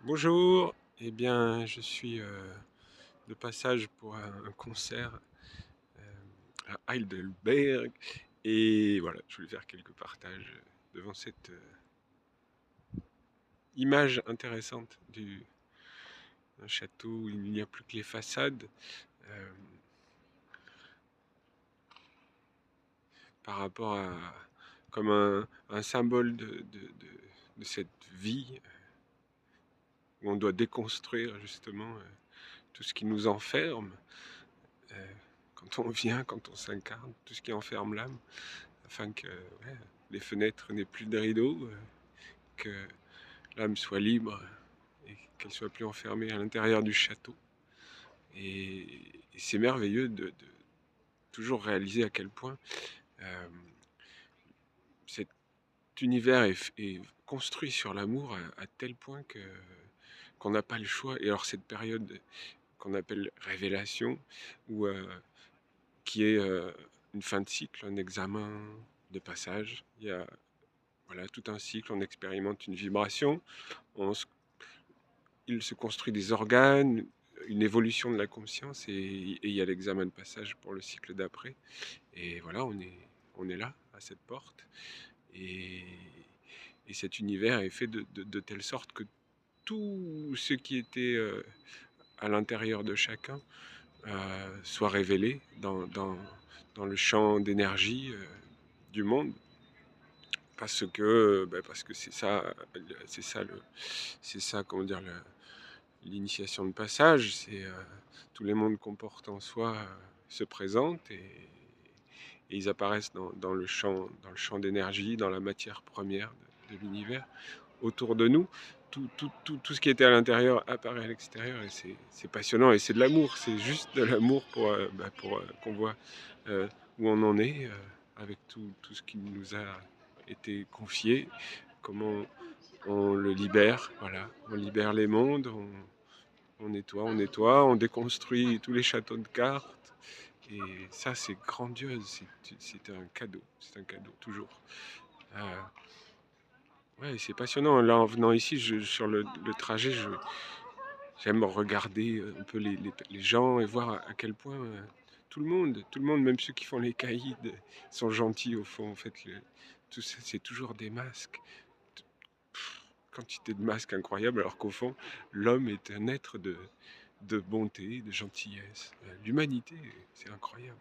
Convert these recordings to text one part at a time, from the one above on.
Bonjour, eh bien je suis de passage pour un concert à Heidelberg et voilà, je voulais faire quelques partages devant cette image intéressante d'un château où il n'y a plus que les façades euh, par rapport à comme un symbole de cette vie où on doit déconstruire justement tout ce qui nous enferme euh, quand on vient, quand on s'incarne, tout ce qui enferme l'âme. Afin que les fenêtres n'aient plus de rideaux, que l'âme soit libre et qu'elle soit plus enfermée à l'intérieur du château. Et c'est merveilleux de toujours réaliser à quel point euh, cet univers est construit sur l'amour à tel point qu'on n'a pas le choix. Et alors cette période qu'on appelle révélation, ou qui est une fin de cycle, un examen de passage, il y a voilà, tout un cycle, on expérimente une vibration, on il se construit des organes, une évolution de la conscience, et il y a l'examen de passage pour le cycle d'après. Et voilà, on est là, à cette porte. Et, et cet univers est fait de telle sorte que tout ce qui était à l'intérieur de chacun soit révélé dans le champ d'énergie du monde. Parce que c'est ça, comment dire, l'initiation de passage, c'est tous les mondes qu'on porte en soi se présentent et ils apparaissent dans le champ d'énergie, dans la matière première de l'univers autour de nous. Tout ce qui était à l'intérieur apparaît à l'extérieur et c'est passionnant et c'est de l'amour, c'est juste de l'amour pour qu'on voit où on en est avec tout ce qui nous a été confié, comment on le libère, voilà, on libère les mondes, on nettoie, on déconstruit tous les châteaux de cartes. Et ça, c'est grandiose, c'est un cadeau, toujours. Euh, ouais, c'est passionnant. Là, en venant ici, sur le trajet, j'aime regarder un peu les gens et voir à quel point tout le monde, même ceux qui font les caïds, sont gentils au fond. En fait, tout ça, c'est toujours des masques. Quantité de masques incroyables, alors qu'au fond, l'homme est un être de bonté, de gentillesse. L'humanité, c'est incroyable.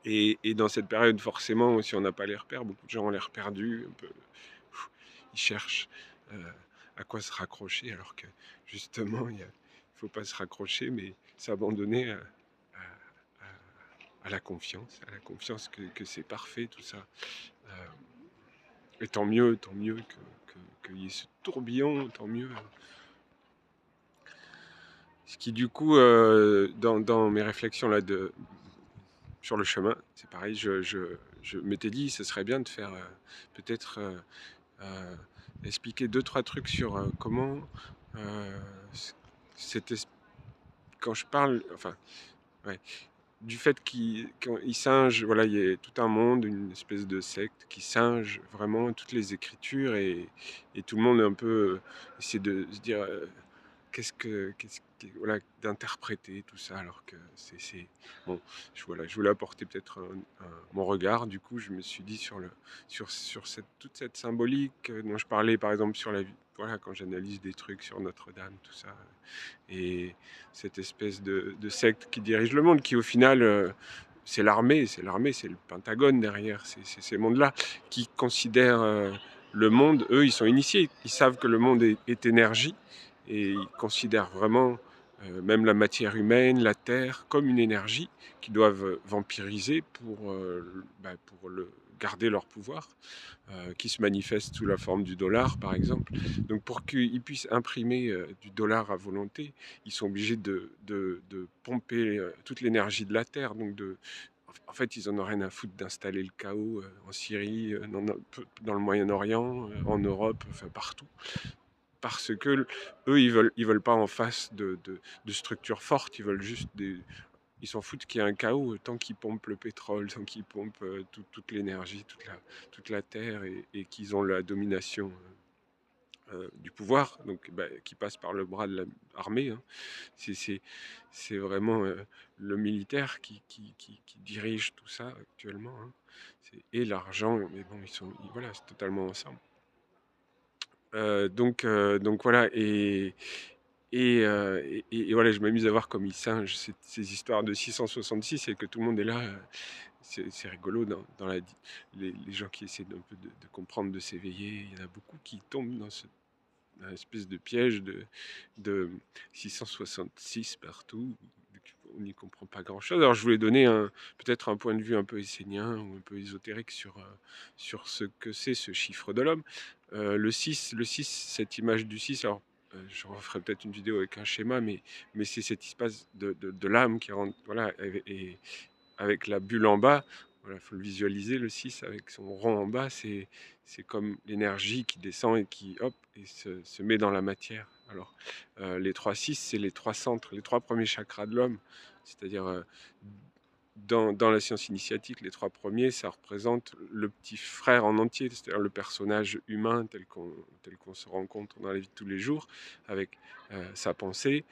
Et dans cette période, forcément, si on n'a pas les repères, beaucoup de gens ont l'air perdus, un peu, ils cherchent à quoi se raccrocher, alors que justement, il ne faut pas se raccrocher, mais s'abandonner à à la confiance que c'est parfait, tout ça. Euh, et tant mieux qu'il y ait ce tourbillon, tant mieux. Ce qui, du coup, dans mes réflexions là, sur le chemin, c'est pareil, je m'étais dit, ce serait bien de faire peut-être euh, expliquer deux, trois trucs sur comment, euh, c'était, quand je parle, enfin, ouais, du fait qu'ils singent, voilà, il y a tout un monde, une espèce de secte qui singe vraiment toutes les écritures et tout le monde est un peu essaie de se dire voilà, d'interpréter tout ça alors que bon, voilà, je voulais apporter peut-être mon regard. Du coup, je me suis dit sur toute cette symbolique dont je parlais, par exemple sur la vie, voilà, quand j'analyse des trucs sur Notre-Dame, tout ça, et cette espèce de secte qui dirige le monde, qui au final c'est l'armée, c'est le Pentagone derrière, c'est ces mondes-là qui considèrent le monde, eux, ils sont initiés, ils savent que le monde est énergie, et ils considèrent vraiment même la matière humaine, la terre, comme une énergie qu'ils doivent vampiriser pour garder leur pouvoir, qui se manifeste sous la forme du dollar, par exemple. Donc pour qu'ils puissent imprimer du dollar à volonté, ils sont obligés de pomper toute l'énergie de la terre. En fait, ils en ont rien à foutre d'installer le chaos en Syrie, dans le Moyen-Orient, en Europe, enfin partout, parce que eux, ils veulent pas en face de structures fortes, ils veulent juste ils s'en foutent qu'il y ait un chaos tant qu'ils pompent le pétrole, tant qu'ils pompent toute l'énergie, toute la terre et qu'ils ont la domination du pouvoir, donc qui passe par le bras de l'armée. Hein. C'est c'est- c'est vraiment le militaire qui dirige tout ça actuellement. Hein. Et l'argent, mais bon, voilà, c'est totalement ensemble. Donc voilà, et voilà, je m'amuse à voir comme ils singent ces histoires de 666 et que tout le monde est là. C'est rigolo dans les gens qui essaient d'un peu de comprendre, de s'éveiller. Il y en a beaucoup qui tombent dans une espèce de piège de 666 partout. On n'y comprend pas grand-chose. Alors je voulais donner peut-être un point de vue un peu essénien ou un peu ésotérique sur ce que c'est ce chiffre de l'homme. Le six, cette image du 6, alors je referai peut-être une vidéo avec un schéma, mais c'est cette espace de l'âme qui rentre, voilà, et avec la bulle en bas. Voilà, faut le visualiser, le 6 avec son rond en bas, c'est comme l'énergie qui descend et qui hop et se met dans la matière. Alors les 3-6, c'est les trois centres, les trois premiers chakras de l'homme, c'est-à-dire dans la science initiatique, les trois premiers, ça représente le petit frère en entier, c'est-à-dire le personnage humain tel qu'on se rencontre dans la vie de tous les jours, avec sa pensée,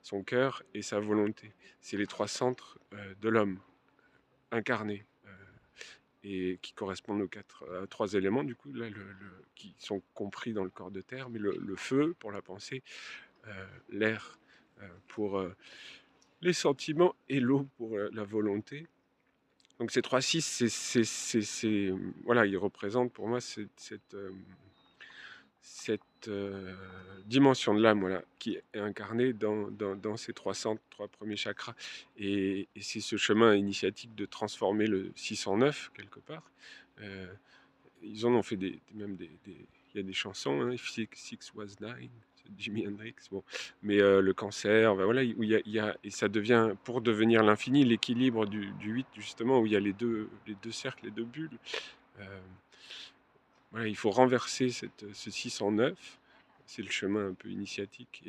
son cœur et sa volonté. C'est les trois centres de l'homme incarné et qui correspondent aux trois éléments du coup là, qui sont compris dans le corps de terre, mais le feu pour la pensée, l'air pour les sentiments et l'eau pour la volonté. Donc ces trois six, voilà, ils représentent pour moi cette dimension de l'âme, voilà, qui est incarnée dans ces trois centres, trois premiers chakras. Et c'est ce chemin initiatique de transformer le 6 en 9, quelque part. Euh, Ils en ont fait même il y a des chansons, hein, If Six Was Nine, c'est Jimi Hendrix, bon. Mais le cancer, ben voilà, où et ça devient, pour devenir l'infini, l'équilibre du 8, justement, où il y a les deux cercles, les deux bulles. Euh, voilà, il faut renverser ce 6 en 9. C'est le chemin un peu initiatique.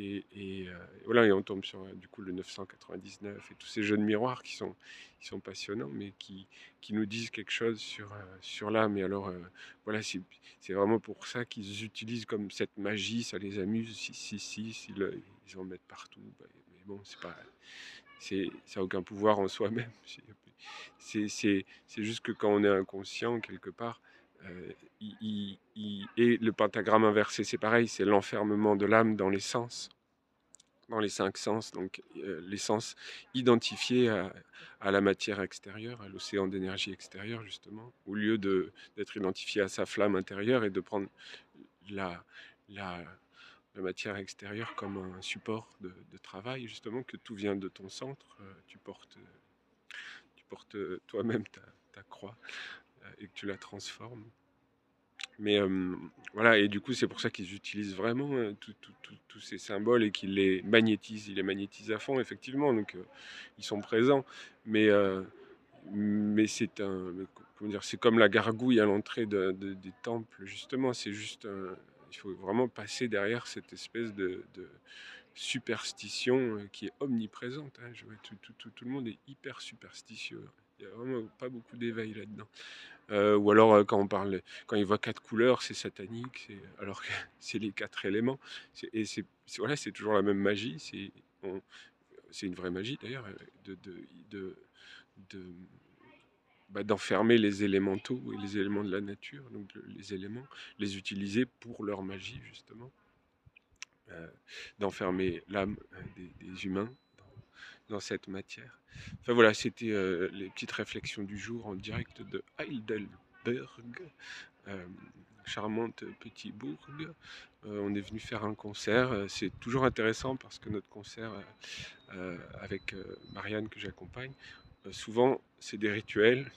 Voilà, et on tombe sur du coup le 999 et tous ces jeux de miroirs qui sont passionnants, mais qui nous disent quelque chose sur l'âme. Et alors, voilà, c'est vraiment pour ça qu'ils utilisent comme cette magie, ça les amuse. Si, ils en mettent partout. Mais bon, ça n'a aucun pouvoir en soi-même. C'est juste que quand on est inconscient, quelque part, et le pentagramme inversé, c'est pareil, c'est l'enfermement de l'âme dans les sens, dans les cinq sens, donc les sens identifiés à la matière extérieure, à l'océan d'énergie extérieure, justement, au lieu d'être identifié à sa flamme intérieure et de prendre la, la, la matière extérieure comme un support de travail, justement, que tout vient de ton centre, tu portes toi-même ta croix et que tu la transformes. Mais voilà, et du coup, c'est pour ça qu'ils utilisent vraiment tous ces symboles et qu'ils les magnétisent. Ils les magnétisent à fond, effectivement. Donc, ils sont présents. Mais comment dire, c'est comme la gargouille à l'entrée des temples, justement. C'est juste, il faut vraiment passer derrière cette espèce de superstition qui est omniprésente. Hein. Tout le monde est hyper superstitieux. Il n'y a vraiment pas beaucoup d'éveil là-dedans. Ou alors quand il voit quatre couleurs, c'est satanique, alors que c'est les quatre éléments. Et voilà, c'est toujours la même magie. C'est une vraie magie d'ailleurs, de, de, d'enfermer les élémentaux et les éléments de la nature, donc les éléments, les utiliser pour leur magie justement, euh, d'enfermer l'âme des humains dans cette matière. Enfin voilà, c'était les petites réflexions du jour en direct de Heidelberg. euh, Charmante petit bourg. On est venu faire un concert. C'est toujours intéressant parce que notre concert avec Marianne que j'accompagne, souvent c'est des rituels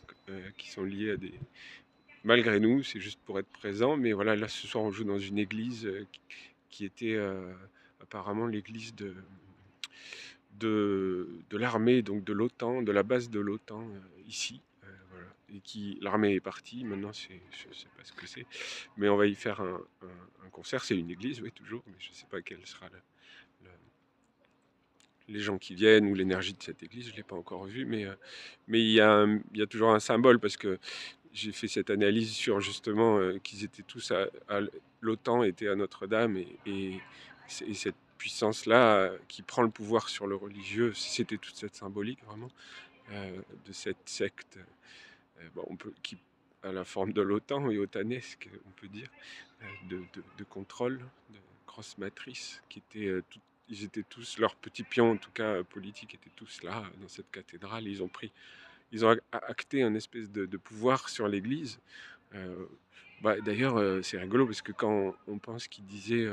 qui sont liés à des... Malgré nous, c'est juste pour être présent. Mais voilà, là ce soir on joue dans une église qui était apparemment l'église de l'armée, donc de l'OTAN, de la base de l'OTAN ici. Voilà. Et l'armée est partie, maintenant je ne sais pas ce que c'est, mais on va y faire un concert. C'est une église, oui, toujours, mais je ne sais pas quel sera les gens qui viennent ou l'énergie de cette église, je ne l'ai pas encore vu, mais il y a toujours un symbole parce que j'ai fait cette analyse sur justement qu'ils étaient tous l'OTAN était à Notre-Dame et cette puissance-là qui prend le pouvoir sur le religieux, c'était toute cette symbolique vraiment de cette secte bon, qui a la forme de l'OTAN et otanesque, on peut dire, de contrôle, de grosse matrice, ils étaient tous, leurs petits pions en tout cas politiques étaient tous là dans cette cathédrale. Ils ont acté un espèce de pouvoir sur l'Église. Euh, D'ailleurs, c'est rigolo parce que quand on pense qu'il disait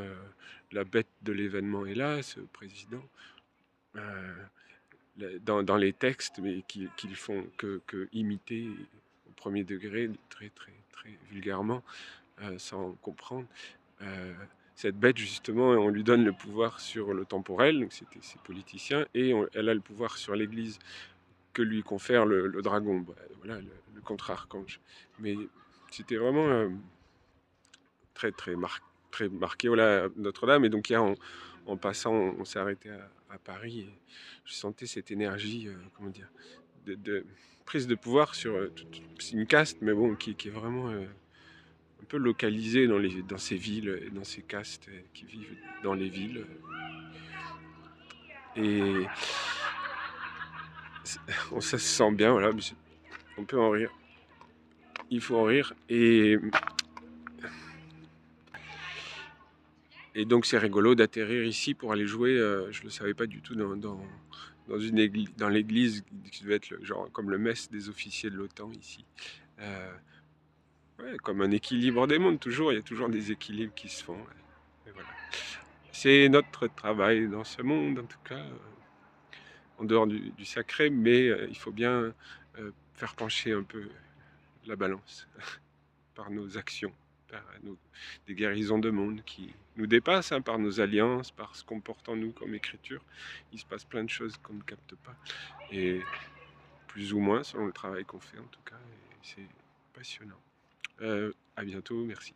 la bête de l'événement est là, ce président, euh, dans les textes, mais qu'ils font que imiter au premier degré, très, très, très vulgairement, sans comprendre. Euh, cette bête, justement, on lui donne le pouvoir sur le temporel, donc c'était ces politiciens, et elle a le pouvoir sur l'Église que lui confère le dragon, voilà, le contre-archange. Mais c'était vraiment très, très marqué, voilà, Notre-Dame. Et donc hier, en passant, on s'est arrêté à Paris et je sentais cette énergie, comment dire, de prise de pouvoir sur c'est une caste, mais bon, qui est vraiment un peu localisée dans ces villes, et dans ces castes qui vivent dans les villes. Et ça se sent bien, voilà, mais on peut en rire. Il faut en rire. Et donc c'est rigolo d'atterrir ici pour aller jouer. Je ne le savais pas du tout dans une église, dans l'église qui devait être genre comme le mess des officiers de l'OTAN ici. Euh, ouais, comme un équilibre des mondes, toujours. Il y a toujours des équilibres qui se font. Et voilà. C'est notre travail dans ce monde, en tout cas, en dehors du sacré, mais il faut bien faire pencher un peu la balance par nos actions, par des guérisons de monde qui nous dépassent, hein, par nos alliances, par ce qu'on porte en nous comme écriture. Il se passe plein de choses qu'on ne capte pas, et plus ou moins selon le travail qu'on fait en tout cas, et c'est passionnant. À bientôt, merci.